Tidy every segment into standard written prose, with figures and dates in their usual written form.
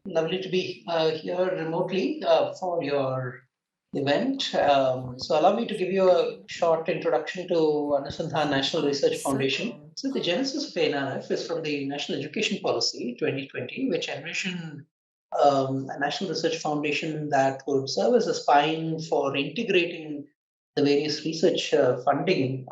lovely to be here remotely for your event. So allow me to give you a short introduction to Anusandhan National Research Foundation. So the genesis of ANRF is from the National Education Policy 2020, which envisioned a National Research Foundation that would serve as a spine for integrating the various research funding,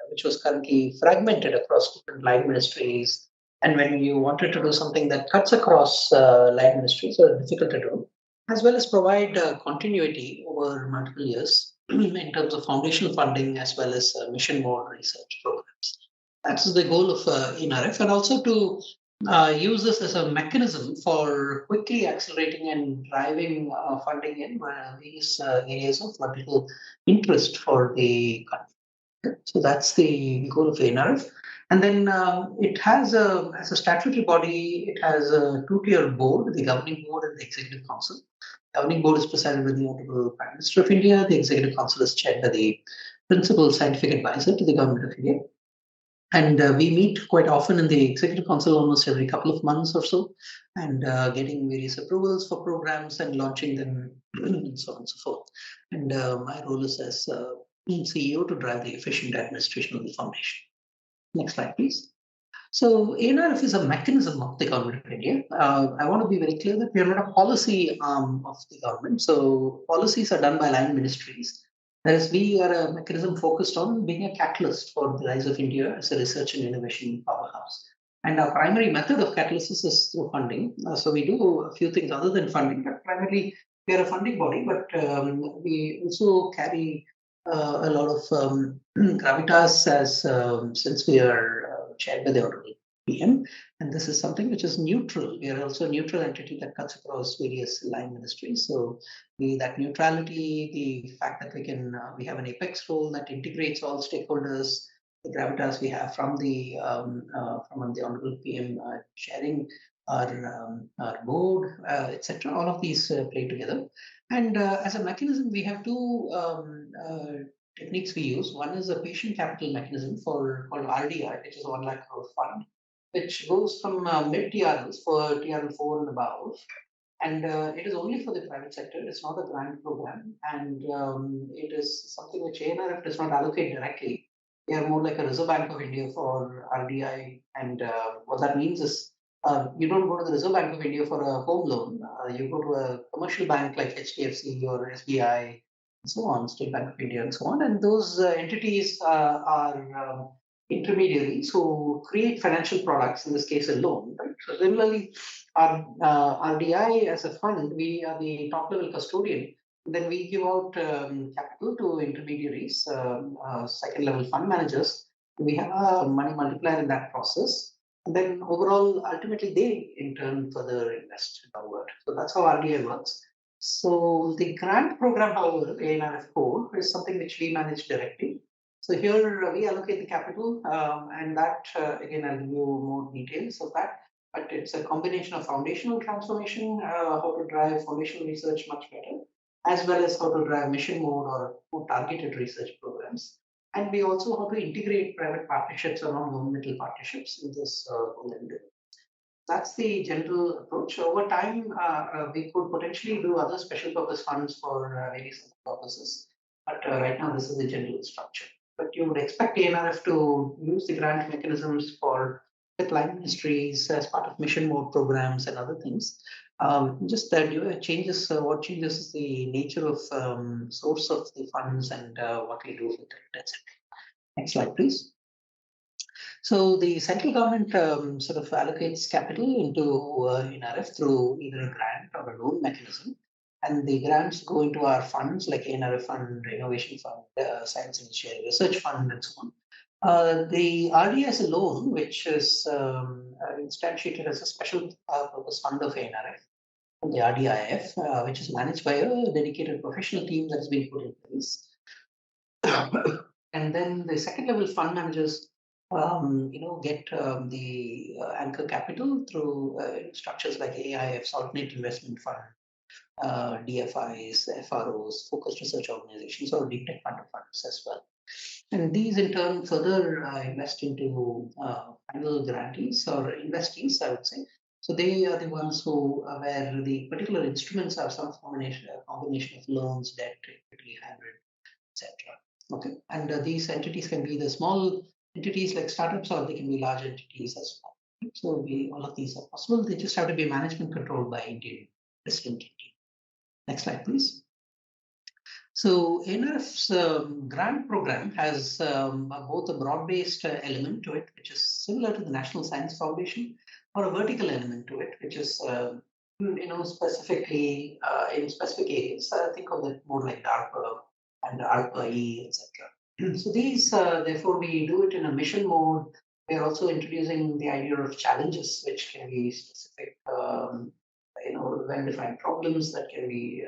which was currently fragmented across different line ministries. And when you wanted to do something that cuts across line ministries, so difficult to do, as well as provide continuity over multiple years in terms of foundational funding as well as mission mode research programs. That's the goal of NRF, and also to use this as a mechanism for quickly accelerating and driving funding in various areas of vertical interest for the country. So that's the goal of NRF. And then it has as a statutory body, it has a two-tier board, the governing board and the executive council. The governing board is presided by the Honorable Prime Minister of India. The executive council is chaired by the principal scientific advisor to the government of India. And we meet quite often in the executive council almost every couple of months or so, and getting various approvals for programs and launching them, and so on and so forth. And my role is as CEO to drive the efficient administration of the foundation. Next slide, please. So ANRF is a mechanism of the government of India. I want to be very clear that we are not a policy arm of the government. So policies are done by line ministries. Whereas we are a mechanism focused on being a catalyst for the rise of India as a research and innovation powerhouse. And our primary method of catalysis is through funding. So we do a few things other than funding, but primarily we are a funding body, but we also carry a lot of gravitas as since we are chaired by the Honorable PM, and this is something which is neutral. We are also a neutral entity that cuts across various line ministries. So that neutrality, the fact that we have an apex role that integrates all stakeholders, the gravitas we have from the Honorable PM sharing our board, etc. All of these play together. And as a mechanism, we have two techniques we use. One is a patient capital mechanism called RDI, which is 1 lakh crore fund, which goes from mid TRLs for TRL4 and above. And it is only for the private sector. It's not a grant program. And it is something which ANRF does not allocate directly. We are more like a Reserve Bank of India for RDI. And what that means is you don't go to the Reserve Bank of India for a home loan. You go to a commercial bank like HDFC or SBI and so on, State Bank of India and so on. And those entities are intermediaries who create financial products, in this case a loan. Right? So similarly, our RDI as a fund, we are the top level custodian. Then we give out capital to intermediaries, second level fund managers. We have a money multiplier in that process. And then overall, ultimately, they in turn further invest downward. So that's how RDI works. So the grant program, however, ANRF Core, is something which we manage directly. So here we allocate the capital, and that again I'll give you more details of that. But it's a combination of foundational transformation, how to drive foundational research much better, as well as how to drive mission mode or more targeted research programs. And we also how to integrate private partnerships or non-governmental partnerships in this whole endeavor. That's the general approach. Over time, we could potentially do other special purpose funds for various other purposes. But right now, this is the general structure. But you would expect ANRF to use the grant mechanisms for with line ministries as part of mission mode programs and other things. Just that changes. What changes is the nature of source of the funds and what we do with it, etc. Next slide, please. So the central government sort of allocates capital into NRF through either a grant or a loan mechanism. And the grants go into our funds like NRF Fund, Innovation Fund, Science and Engineering Research Fund, and so on. The RDI is a loan, which is instantiated as a special purpose fund of ANRF, the RDIF, which is managed by a dedicated professional team that has been put in place. And then the second level fund managers get the anchor capital through structures like AIFs, Alternate Investment Fund, DFIs, FROs, focused research organizations, or deep tech fund of funds as well. And these in turn further invest into final grantees or investees, I would say, So they are the ones who where the particular instruments are some combination of loans, debt, equity, hybrid, etc. Okay, and these entities can be the small entities like startups, or they can be large entities as well. So all of these are possible. They just have to be management controlled by Indian resident entity. Next slide, please. So ANRF's grant program has both a broad-based element to it, which is similar to the National Science Foundation, or a vertical element to it, which is specifically in specific areas. Think of it more like DARPA and ARPA-E, etc. So these, therefore, we do it in a mission mode. We are also introducing the idea of challenges, which can be specific, well-defined problems that can be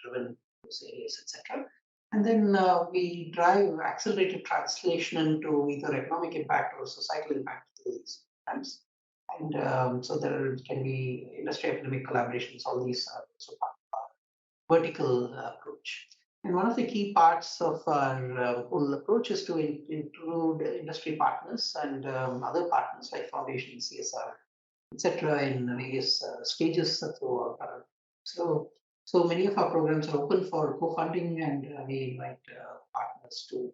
driven those areas, etc. And then we drive accelerated translation into either economic impact or societal impact through these programs. And so there can be industry academic collaborations. All these are also part of our vertical approach. And one of the key parts of our whole approach is to include industry partners and other partners like foundation, CSR, etc., in various stages throughout our. So, so many of our programs are open for co-funding, and we invite partners to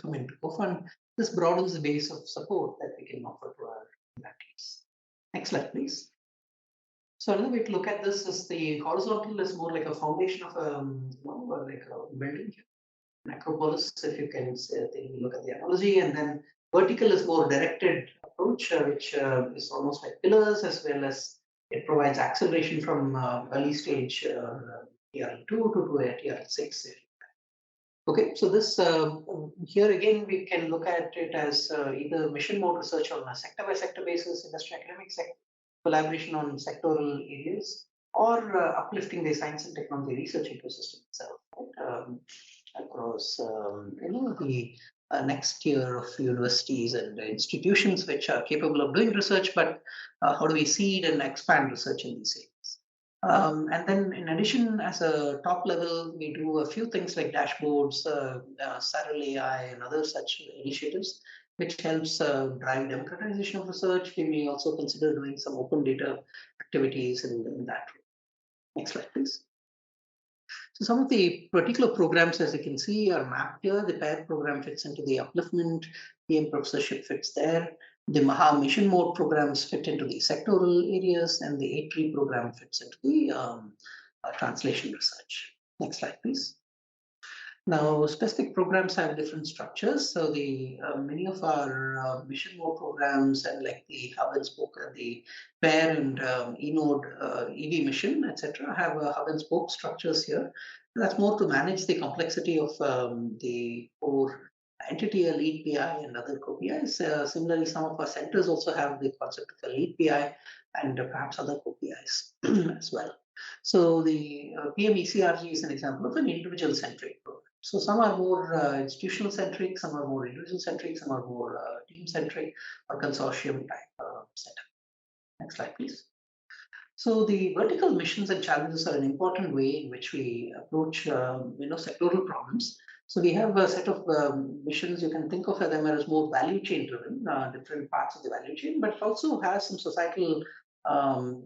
come in to co-fund. This broadens the base of support that we can offer to our investees. Next slide, please. So another way to look at this is the horizontal is more like a foundation of like a building, an acropolis, if you can say, look at the analogy, and then vertical is more directed approach, which is almost like pillars, as well as it provides acceleration from early stage TRL2 to TRL6. Okay, so this here again we can look at it as either mission mode research on a sector by sector basis, industry academic collaboration on sectoral areas, or uplifting the science and technology research ecosystem itself, right? Across the next tier of universities and institutions which are capable of doing research, but how do we seed and expand research in these areas? And then, in addition, as a top level, we do a few things like dashboards, Saddle AI, and other such initiatives, which helps drive democratization of research. We may also consider doing some open data activities in that. Next slide, please. So some of the particular programs, as you can see, are mapped here. The PAIR program fits into the upliftment, PM professorship fits there. The Maha Mission Mode programs fit into the sectoral areas, and the A3 program fits into the translation research. Next slide, please. Now, specific programs have different structures. So the many of our mission mode programs, and like the hub and spoke, the PAIR and eNode EV mission, etc., have hub and spoke structures here. That's more to manage the complexity of the core entity, a lead PI, and other co-PIs. Similarly, some of our centers also have the concept of a lead PI and perhaps other co-PIs as well. So the PMECRG is an example of an individual-centric program. So some are more institutional centric, some are more individual centric, some are more team centric or consortium type setup. Next slide, please. So the vertical missions and challenges are an important way in which we approach sectoral problems. So we have a set of missions. You can think of them as more value chain driven, different parts of the value chain, but it also has some societal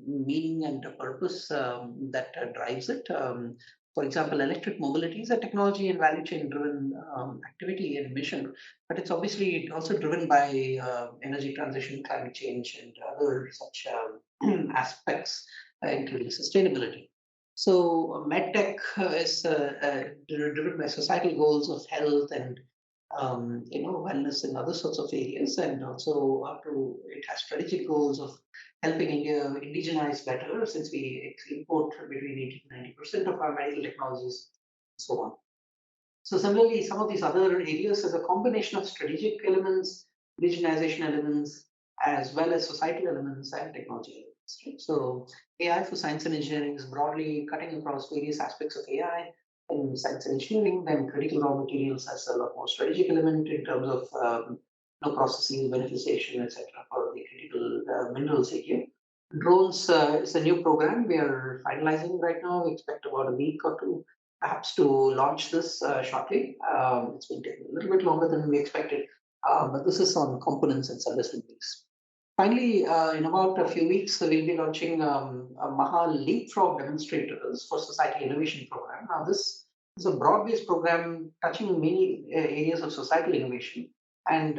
meaning and purpose that drives it. For example, electric mobility is a technology and value chain driven activity and mission, but it's obviously also driven by energy transition, climate change, and other such aspects, including sustainability. So, medtech is driven by societal goals of health and wellness and other sorts of areas, and also it has strategic goals of helping India indigenize better, since we import between 80 to 90% of our medical technologies, and so on. So similarly, some of these other areas is a combination of strategic elements, indigenization elements, as well as societal elements and technology elements. Right? So AI for science and engineering is broadly cutting across various aspects of AI in science and engineering. Then critical raw materials has a lot more strategic element in terms of processing, beneficiation, etc. for the critical minerals area. Drones is a new program we are finalizing right now. We expect about a week or two perhaps to launch this shortly. It's been taking a little bit longer than we expected, but this is on components and sub-assemblies. Finally, in about a few weeks, we'll be launching a Maha Leapfrog Demonstrators for Society Innovation Program. Now, this is a broad-based program touching many areas of societal innovation, and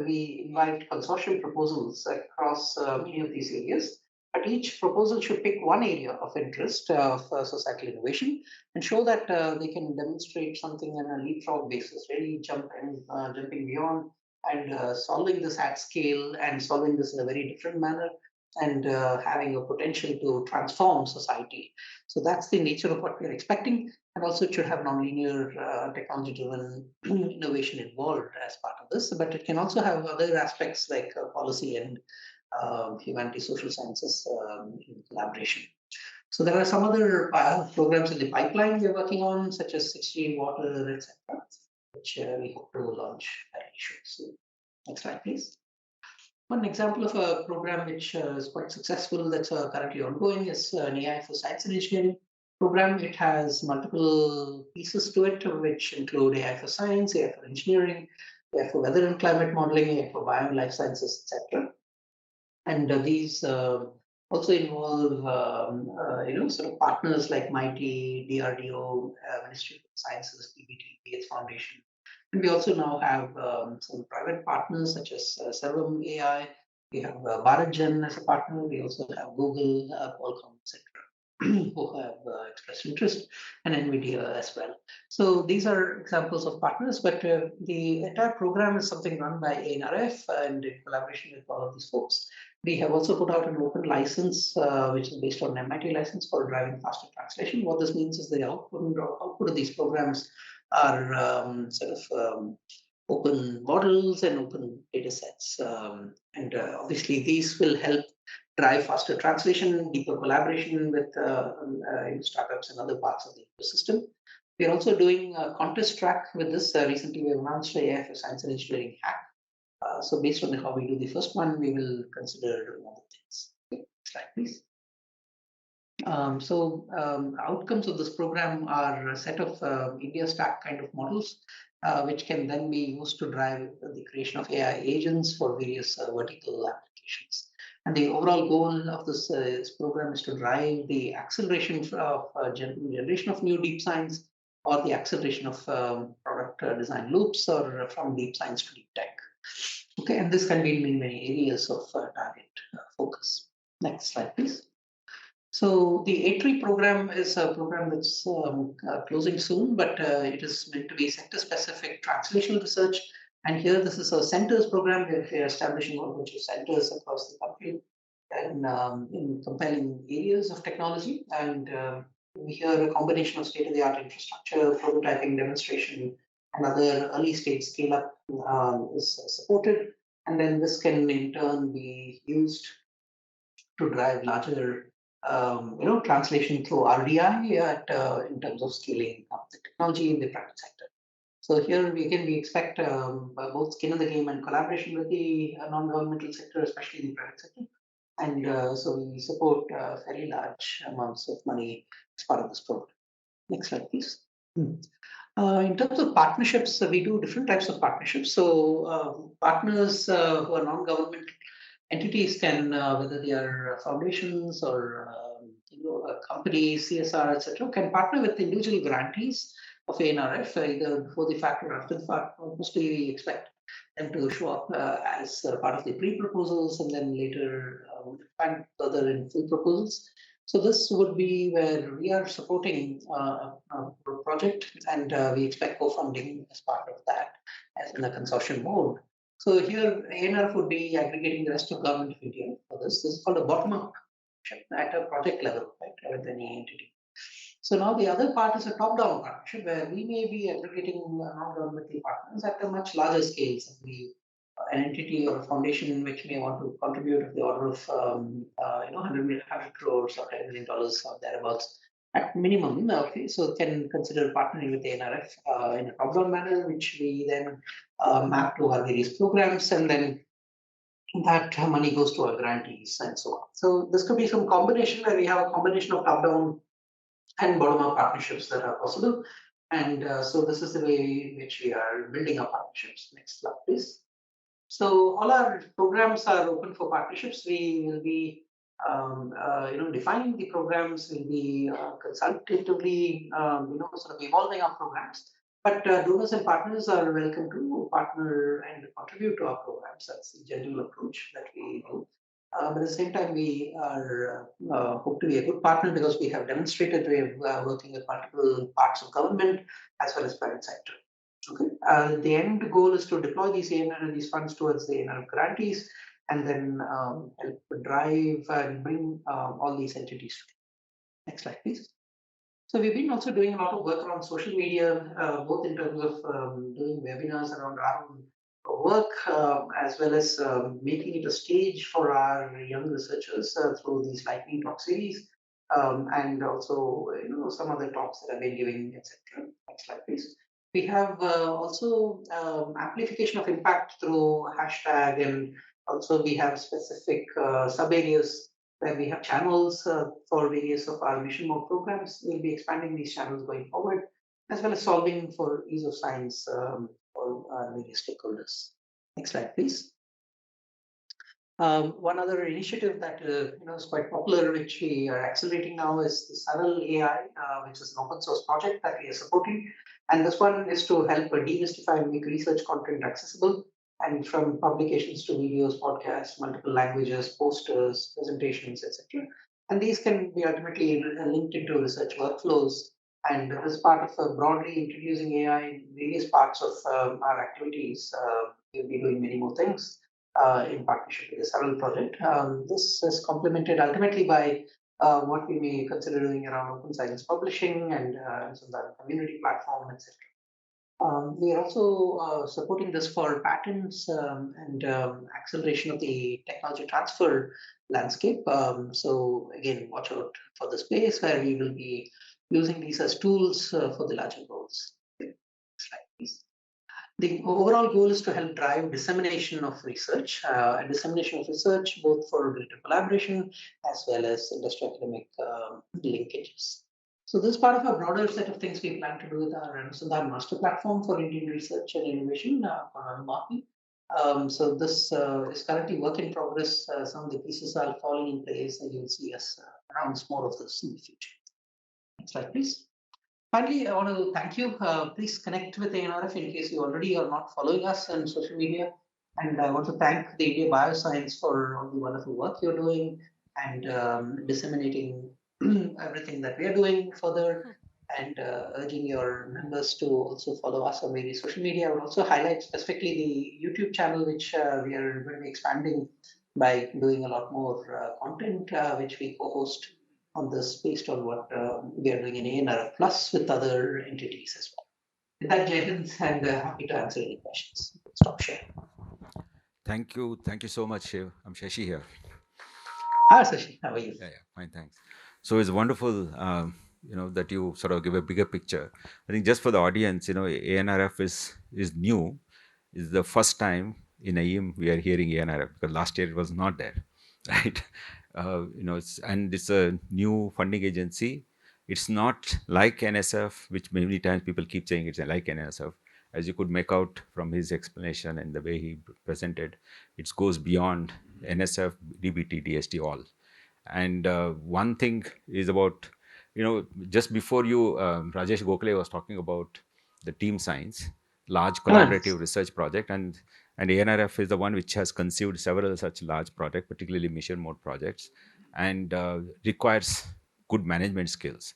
we invite consortium proposals across many of these areas. But each proposal should pick one area of interest for societal innovation and show that they can demonstrate something on a leapfrog basis, really jumping beyond and solving this at scale and solving this in a very different manner and having a potential to transform society. So that's the nature of what we're expecting. And also it should have nonlinear technology-driven innovation involved as part of this, but it can also have other aspects like policy and humanity, social sciences in collaboration. So there are some other programs in the pipeline we're working on, such as 6G, water, etc., which we hope to launch very soon. Next slide, please. One example of a program which is quite successful that's currently ongoing is an AI for science and engineering program. It has multiple pieces to it, which include AI for science, AI for engineering, AI for weather and climate modeling, AI for bio and life sciences, etc. And these also involve, sort of partners like MIT, DRDO, Ministry of Sciences, PBT, Gates Foundation. And we also now have some private partners such as Servam AI. We have Bharatjan as a partner. We also have Google, Qualcomm, etc., who have expressed interest, and NVIDIA as well. So these are examples of partners, but the entire program is something run by ANRF and in collaboration with all of these folks. We have also put out an open license, which is based on an MIT license for driving faster translation. What this means is the output of these programs are open models and open data sets. And obviously, these will help drive faster translation, deeper collaboration with startups and other parts of the ecosystem. We're also doing a contest track with this. Recently, we announced AI for Science and Engineering Hack. So based on how we do the first one, we will consider doing other things. Okay, slide, please. Outcomes of this program are a set of India stack kind of models, which can then be used to drive the creation of AI agents for various vertical applications. And the overall goal of this program is to drive the acceleration of generation of new deep science or the acceleration of product design loops or from deep science to deep tech. Okay, and this can be in many areas of target focus. Next slide, please. So the A3 program is a program that's closing soon, but it is meant to be sector-specific translational research. And here, this is a centers program where we are establishing a bunch of centers across the country and in compelling areas of technology. And we hear a combination of state-of-the-art infrastructure, prototyping, demonstration, and other early-stage scale-up is supported. And then this can in turn be used to drive larger translation through RDI in terms of scaling up the technology in the private sector. So here we expect both skin in the game and collaboration with the non-governmental sector, especially the private sector. And so we support fairly large amounts of money as part of this program. Next slide, please. In terms of partnerships, we do different types of partnerships. So partners who are non-government entities can, whether they are foundations or companies, CSR, etc., can partner with individual grantees of ANRF either before the fact or after the fact. Mostly, we expect them to show up as part of the pre-proposals and then later expand further in full proposals. So this would be where we are supporting a project, and we expect co-funding as part of that as in a consortium mode. So here, ANRF would be aggregating the rest of government of India for this. This is called a bottom-up partnership at a project level, right, with any entity. So now the other part is a top-down partnership where we may be aggregating non-governmental partners at a much larger scale. So an entity or a foundation which may want to contribute of the order of 100 crores or $10 million or thereabouts at minimum. Okay, so can consider partnering with the ANRF in a top-down manner, which we then map to our various programs, and then that money goes to our grantees and so on. So this could be some combination where we have a combination of top-down and bottom-up partnerships that are possible. And so this is the way in which we are building our partnerships. Next slide, please. So all our programs are open for partnerships. We will be, defining the programs. Will be consultatively, sort of evolving our programs. But donors and partners are welcome to partner and contribute to our programs. That's the general approach that we do. But at the same time, we are hope to be a good partner because we have demonstrated we're working with multiple parts of government as well as private sector. Okay. The end goal is to deploy these funds towards the ANRF grantees and then help drive and bring all these entities together. Next slide, please. So we've been also doing a lot of work around social media, both in terms of doing webinars around our own work, as well as making it a stage for our young researchers through these lightning talk series, and also some other talks that I've been giving, etc. Next slide, please. We have also amplification of impact through hashtag, and also we have specific sub areas where we have channels for various of our mission mode programs. We'll be expanding these channels going forward, as well as solving for ease of science for various stakeholders. Next slide, please. One other initiative that is quite popular, which we are accelerating now, is the Saral AI, which is an open source project that we are supporting. And this one is to help demystify and make research content accessible, and from publications to videos, podcasts, multiple languages, posters, presentations, etc. And these can be ultimately linked into research workflows. And as part of broadly introducing AI in various parts of our activities, we'll be doing many more things in partnership with the Saral project. This is complemented ultimately by what we may consider doing around open science publishing and some other community platform, etc. We are also supporting this for patents and acceleration of the technology transfer landscape. So again, watch out for the space where we will be using these as tools for the larger goals. Next slide, please. The overall goal is to help drive dissemination of research, and dissemination of research both for greater collaboration as well as industry academic linkages. So this is part of a broader set of things we plan to do with our Anusandhan Master Platform for Indian Research and Innovation for Anumaki. So this is currently work in progress. Some of the pieces are falling in place, and you'll see us announce more of this in the future. Next slide, please. Finally, I want to thank you. Please connect with ANRF in case you already are not following us on social media. And I want to thank the India Bioscience for all the wonderful work you're doing and disseminating everything that we are doing further, and urging your members to also follow us on various social media. I would also highlight specifically the YouTube channel, which we are going to be expanding by doing a lot more content, which we co-host on this based on what we are doing in ANRF Plus with other entities as well. With that, Jai Hind, and happy to answer any questions. Stop sharing. Thank you so much, Shiv. I'm Shashi here. Hi, Sashi. How are you? Yeah, fine, thanks. So it's wonderful, that you sort of give a bigger picture. I think just for the audience, ANRF is new. It's the first time in YIM we are hearing ANRF, because last year it was not there, right? It's a new funding agency. It's not like NSF, which many times people keep saying it's like NSF. As you could make out from his explanation and the way he presented, it goes beyond NSF, DBT, DST, all. And one thing is about, just before you, Rajesh Gokhale was talking about the team science, large collaborative research project, and ANRF is the one which has conceived several such large projects, particularly mission mode projects, and requires good management skills.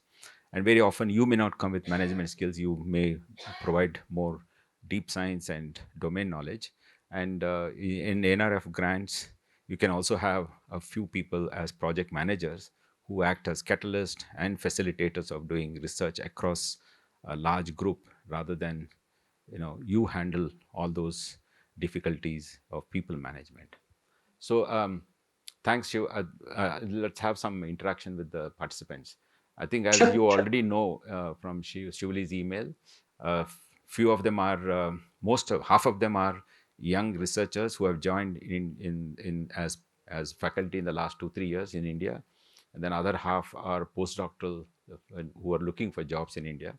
And very often you may not come with management skills, you may provide more deep science and domain knowledge. And in ANRF grants, you can also have a few people as project managers who act as catalysts and facilitators of doing research across a large group, rather than you handle all those difficulties of people management. So thanks, Shiv. Let's have some interaction with the participants. I think, as Sure, you sure. already know from Shivali's email, few of them are, half of them are young researchers who have joined in as faculty in the last 2-3 years in India, and then other half are postdoctoral who are looking for jobs in India,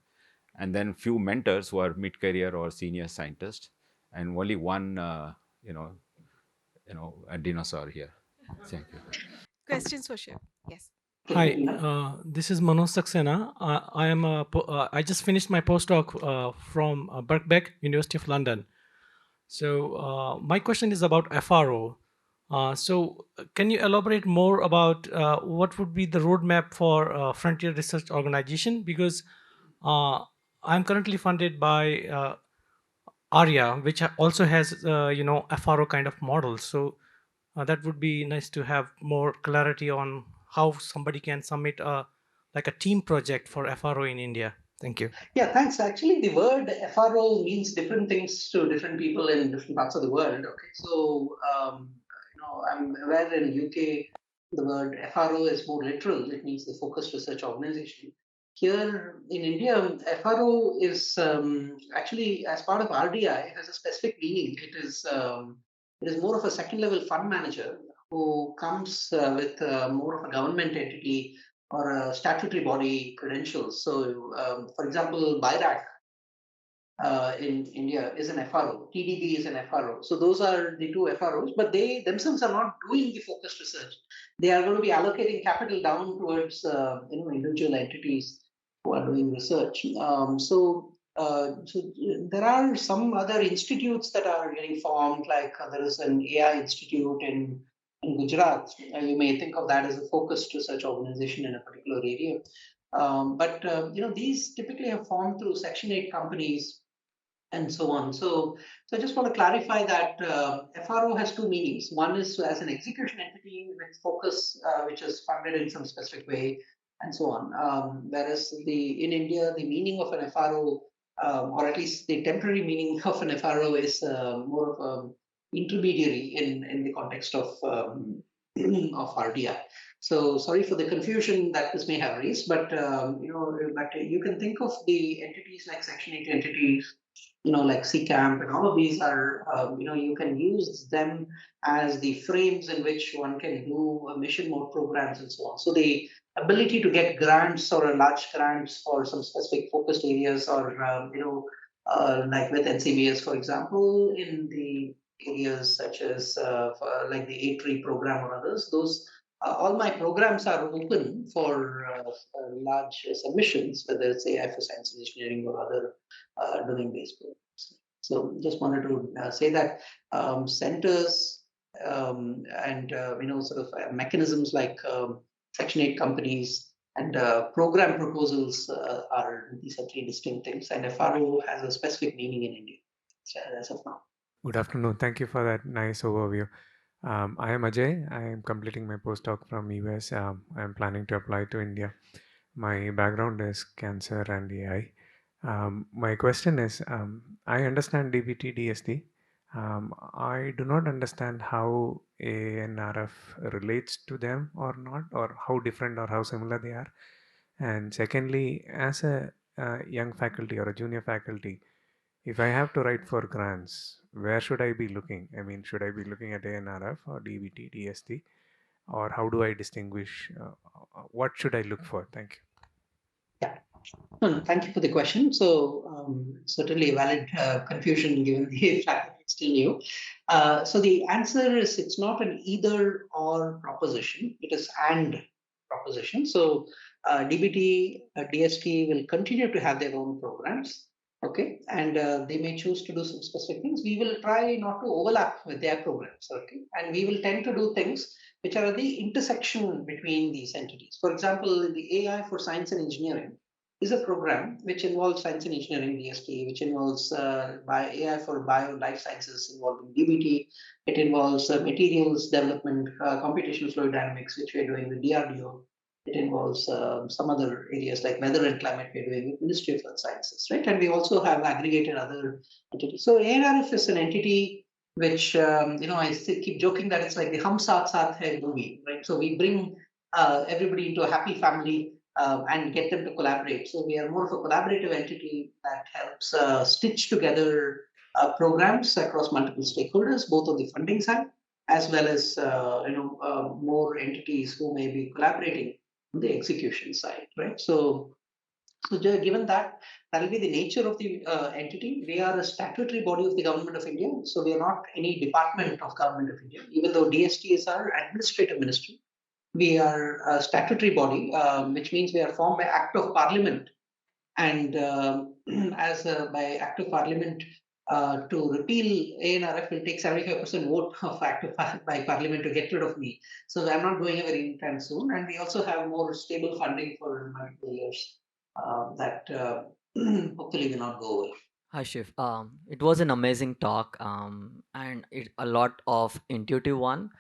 and then few mentors who are mid-career or senior scientists, and only one you know, a dinosaur here. Thank you. Questions for Shiv? Yes. Hi, this is Manoj Saxena. I just finished my postdoc from Birkbeck, University of London. So my question is about FRO. Can you elaborate more about what would be the roadmap for Frontier Research Organization? Because I'm currently funded by ARIA, which also has FRO kind of model. So that would be nice to have more clarity on how somebody can submit like a team project for FRO in India. Thank you. Yeah, thanks. Actually, the word FRO means different things to different people in different parts of the world. Okay, so I'm aware in UK the word FRO is more literal. It means the Focused Research Organization. Here in India, FRO is actually as part of RDI has a specific meaning. It is more of a second level fund manager who comes with more of a government entity or a statutory body credentials. So, for example, BIRAC in India is an FRO, TDB is an FRO. So those are the two FROs, but they themselves are not doing the focused research. They are going to be allocating capital down towards individual entities who are doing research. So there are some other institutes that are getting formed, like there is an AI institute in Gujarat. You may think of that as a focused research organization in a particular area. But these typically have formed through Section 8 companies and so on. So I just want to clarify that FRO has two meanings. One is as an execution entity with focus, which is funded in some specific way, and so on. Whereas in India, the meaning of an FRO, or at least the temporary meaning of an FRO, is more of an intermediary in the context of of RDI. So sorry for the confusion that this may have raised, but you can think of the entities like Section 8 entities, like CCAMP and all of these are, you can use them as the frames in which one can do mission mode programs and so on. So the ability to get grants or large grants for some specific focused areas, or like with NCBS, for example, in the areas such as like the A3 program or others, those all my programs are open for large submissions, whether it's AI for science and engineering or other domain-based programs. So just wanted to say that centers and sort of mechanisms like Section 8 companies and program proposals are these are three distinct things, and FRO has a specific meaning in India as of now. Good afternoon. Thank you for that nice overview. I am Ajay. I am completing my postdoc from US. I am planning to apply to India. My background is cancer and AI. My question is, I understand DBT, DST. I do not understand how ANRF relates to them or not, or how different or how similar they are. And secondly, as a young faculty or a junior faculty, if I have to write for grants, where should I be looking? I mean, should I be looking at ANRF or DBT, DST, or how do I distinguish? What should I look for? Thank you. Yeah. No, thank you for the question. So certainly a valid confusion given the fact that it's still new. So the answer is it's not an either or proposition. It is and proposition. So DBT, DST will continue to have their own programs. Okay, and they may choose to do some specific things. We will try not to overlap with their programs. Okay, and we will tend to do things which are at the intersection between these entities. For example, the AI for science and engineering is a program which involves science and engineering DST, which involves AI for bio life sciences involving DBT. It involves materials development, computational fluid dynamics, which we're doing with DRDO. It involves some other areas like weather and climate we're doing with Ministry of Earth Sciences, right? And we also have aggregated other entities. So ANRF is an entity which, I still keep joking that it's like the Hum Saath Saath Hai movie, right? So we bring everybody into a happy family and get them to collaborate. So we are more of a collaborative entity that helps stitch together programs across multiple stakeholders, both on the funding side as well as more entities who may be collaborating on the execution side, right? So So given that, that will be the nature of the entity. We are a statutory body of the Government of India. So we are not any department of Government of India, even though DST is our administrative ministry. We are a statutory body, which means we are formed by Act of Parliament. And as by Act of Parliament, to repeal ANRF will take 75% vote of Act of by Parliament to get rid of me. So I'm not going away anytime soon. And we also have more stable funding for multiple years that hopefully will not go away. Hi, Shiv. It was an amazing talk, and a lot of intuitive one.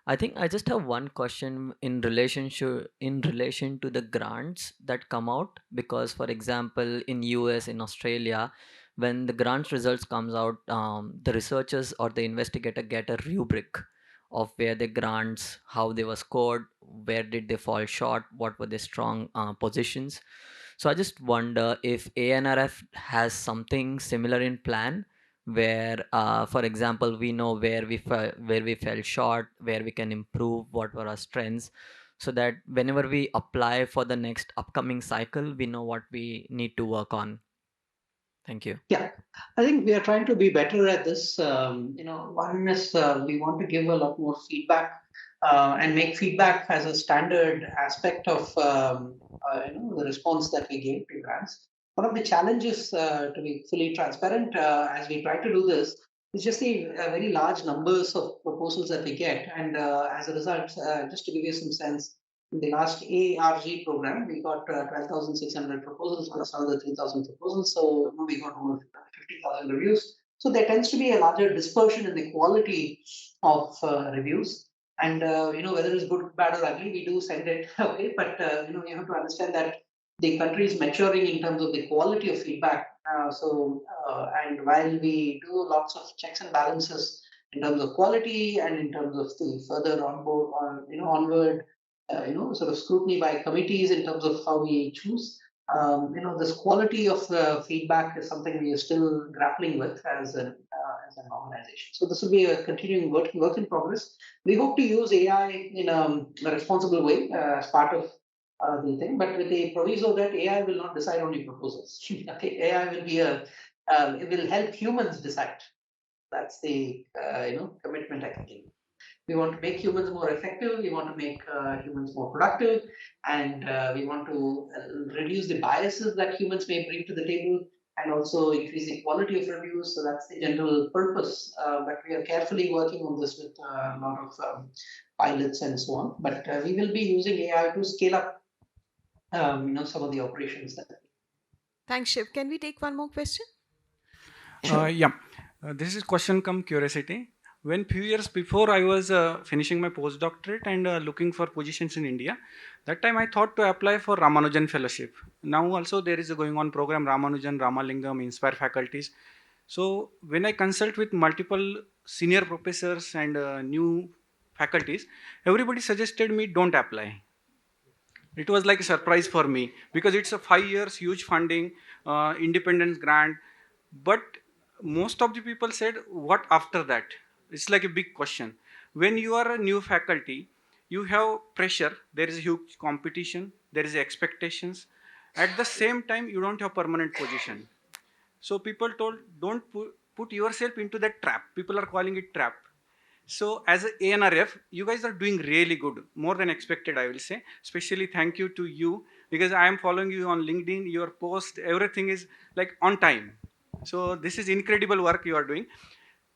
I think I just have one question in relation to the grants that come out, because, for example, in US, in Australia, when the grants results comes out, the researchers or the investigator get a rubric of where the grants, how they were scored, where did they fall short, what were the strong positions. So I just wonder if ANRF has something similar in plan, where, for example, we know where we fell short, where we can improve, what were our strengths, so that whenever we apply for the next upcoming cycle, we know what we need to work on. Thank you. Yeah, I think we are trying to be better at this. One is we want to give a lot more feedback and make feedback as a standard aspect of the response that we give to grants. One of the challenges, to be fully transparent, as we try to do this, is just the very large numbers of proposals that we get, and as a result, just to give you some sense, in the last ARG program, we got 12,600 proposals plus another 3,000 proposals. So we got over 50,000 reviews. So there tends to be a larger dispersion in the quality of reviews. And whether it's good, bad, or ugly, we do send it. Okay, but you have to understand that the country is maturing in terms of the quality of feedback. And while we do lots of checks and balances in terms of quality and in terms of the further onward sort of scrutiny by committees in terms of how we choose. This quality of feedback is something we are still grappling with as an organization. So this will be a continuing work in progress. We hope to use AI in a responsible way as part of the thing, but with the proviso that AI will not decide on the proposals. Okay, AI will be it will help humans decide. That's the commitment I can give. We want to make humans more effective. We want to make humans more productive, and we want to reduce the biases that humans may bring to the table, and also increase the quality of reviews. So that's the general purpose. But we are carefully working on this with a lot of pilots and so on. But we will be using AI to scale up, some of the operations that. Thanks, Shiv. Can we take one more question? Yeah, this is question come curiosity. When few years before I was finishing my postdoctorate and looking for positions in India, that time I thought to apply for Ramanujan Fellowship. Now also there is a going on program Ramanujan, Ramalingam, Inspire faculties. So when I consult with multiple senior professors and new faculties, everybody suggested me don't apply. It was like a surprise for me because it's a 5 years huge funding, independence grant. But most of the people said, what after that? It's like a big question. When you are a new faculty, you have pressure, there is a huge competition, there is expectations. At the same time, you don't have permanent position. So people told, don't put yourself into that trap. People are calling it trap. So as a ANRF, you guys are doing really good, more than expected, I will say. Especially thank you to you because I am following you on LinkedIn, your post, everything is like on time. So this is incredible work you are doing.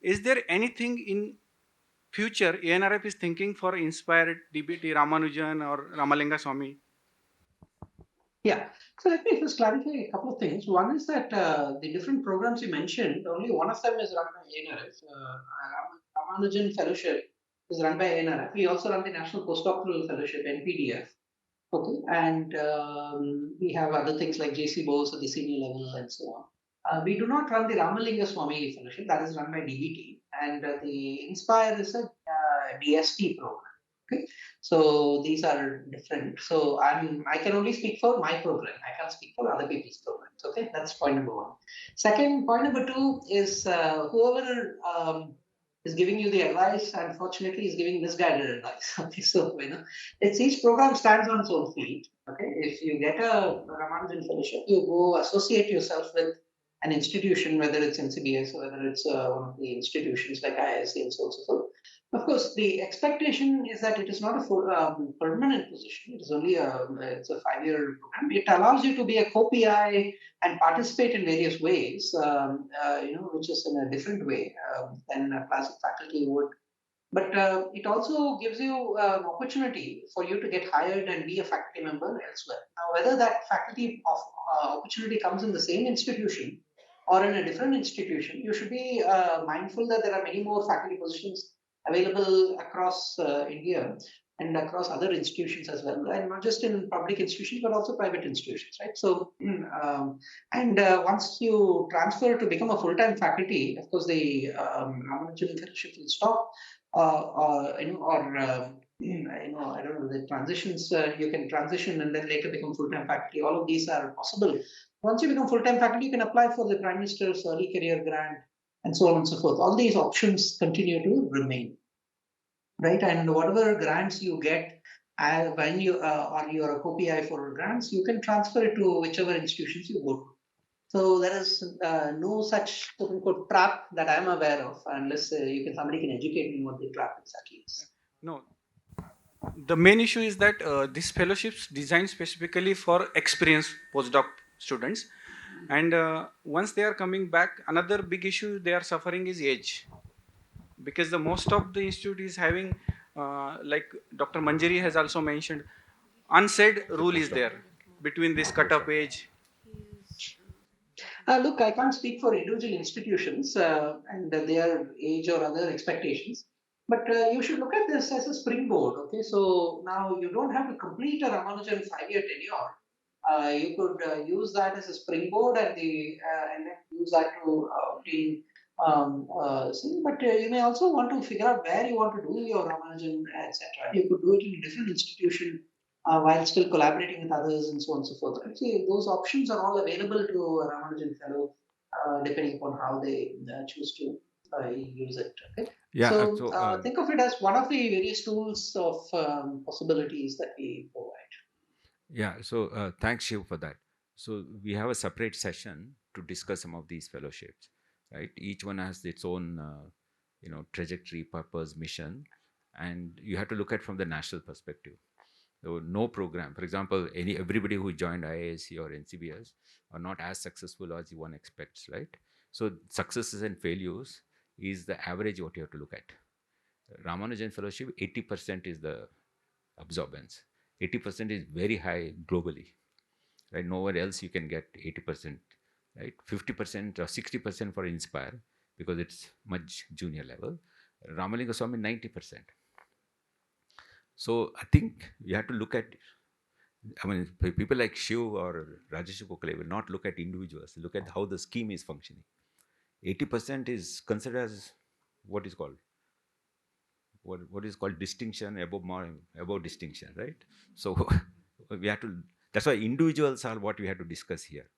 Is there anything in future ANRF is thinking for inspired DBT Ramanujan or Ramalinga Swami? Yeah. So let me just clarify a couple of things. One is that the different programs you mentioned, only one of them is run by ANRF. Ramanujan Fellowship is run by ANRF. We also run the National Postdoctoral Fellowship, NPDF. Okay. And we have other things like JC Bose at the senior level and so on. We do not run the Ramalinga Swami Fellowship. That is run by DBT. And the Inspire is a DST program. Okay. So these are different. So I can only speak for my program. I can't speak for other people's programs. Okay, that's point number one. Second, point number two is whoever is giving you the advice. Unfortunately, is giving misguided advice. Okay, so it's each program stands on its own feet. Okay, if you get a Ramanujan fellowship, you go associate yourself with an institution, whether it's NCBS or whether it's one of the institutions like IISc and so on and so forth. Of course, the expectation is that it is not a full permanent position. It is only it's a 5-year program. It allows you to be a co-PI and participate in various ways, which is in a different way than a classic faculty would. But it also gives you an opportunity for you to get hired and be a faculty member elsewhere. Now, whether that faculty opportunity comes in the same institution or in a different institution, you should be mindful that there are many more faculty positions available across India and across other institutions as well, and not just in public institutions but also private institutions, right? So, once you transfer to become a full-time faculty, of course, the Ramanujan fellowship will stop, I don't know, the transitions. You can transition and then later become full-time faculty. All of these are possible. Once you become full-time faculty, you can apply for the Prime Minister's Early Career Grant and so on and so forth. All these options continue to remain, right? And whatever grants you get when you or you are a co-PI for grants, you can transfer it to whichever institutions you go to. So there is no such quote-unquote trap that I'm aware of, unless somebody can educate me what the trap exactly is. No, the main issue is that this fellowships designed specifically for experienced postdoc students, and once they are coming back, another big issue they are suffering is age, because the most of the institute is having, like Dr. Manjari has also mentioned, unsaid rule is there between this cut-off age. Look, I can't speak for individual institutions and their age or other expectations, but you should look at this as a springboard. Okay, so now you don't have to complete a Ramanujan 5-year tenure. You could use that as a springboard and then use that to obtain but you may also want to figure out where you want to do your Ramanujan, etc. You could do it in a different institution while still collaborating with others and so on and so forth. Right? See, those options are all available to a Ramanujan fellow depending upon how they choose to use it. Okay? Yeah. So think of it as one of the various tools of possibilities that we provide. Yeah. So thanks, Shiv, for that. So we have a separate session to discuss some of these fellowships, right? Each one has its own, trajectory, purpose, mission, and you have to look at from the national perspective. So no program, for example, everybody who joined IISc or NCBS are not as successful as one expects, right? So successes and failures is the average what you have to look at. Ramanujan Fellowship, 80% is the absorbance. 80% is very high globally, right? Nowhere else you can get 80%, right? 50% or 60% for Inspire because it's much junior level. Ramalinga Swami, 90%. So I think you have to look at, people like Shiv or Rajesh Kokale will not look at individuals, look at how the scheme is functioning. 80% is considered as what is called distinction above distinction, right? So we have to, that's why individuals are what we have to discuss here.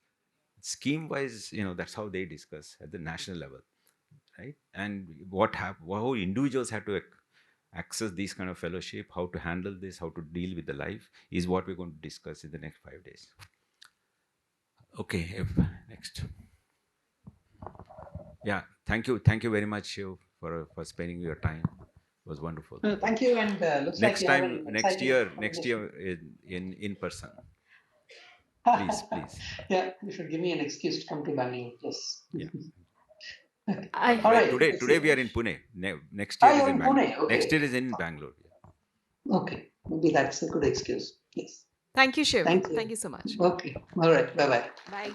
Scheme wise, that's how they discuss at the national level, right? And how individuals have to access these kind of fellowship, how to handle this, how to deal with the life is what we're going to discuss in the next 5 days. Okay, next. Yeah, thank you very much, Shiv, for spending your time. It was wonderful. Thank you, and looks next like time, next year in person. Please. Yeah, you should give me an excuse to come to Bangalore. Yes. Yeah. I All right. Today we are in Pune. Next year is in Bangalore. Pune, okay. Next year is in Bangalore. Yeah. Okay, maybe that's a good excuse. Yes. Thank you, Shiv. Thank you. Thank you so much. Okay. All right. Bye-bye. Bye.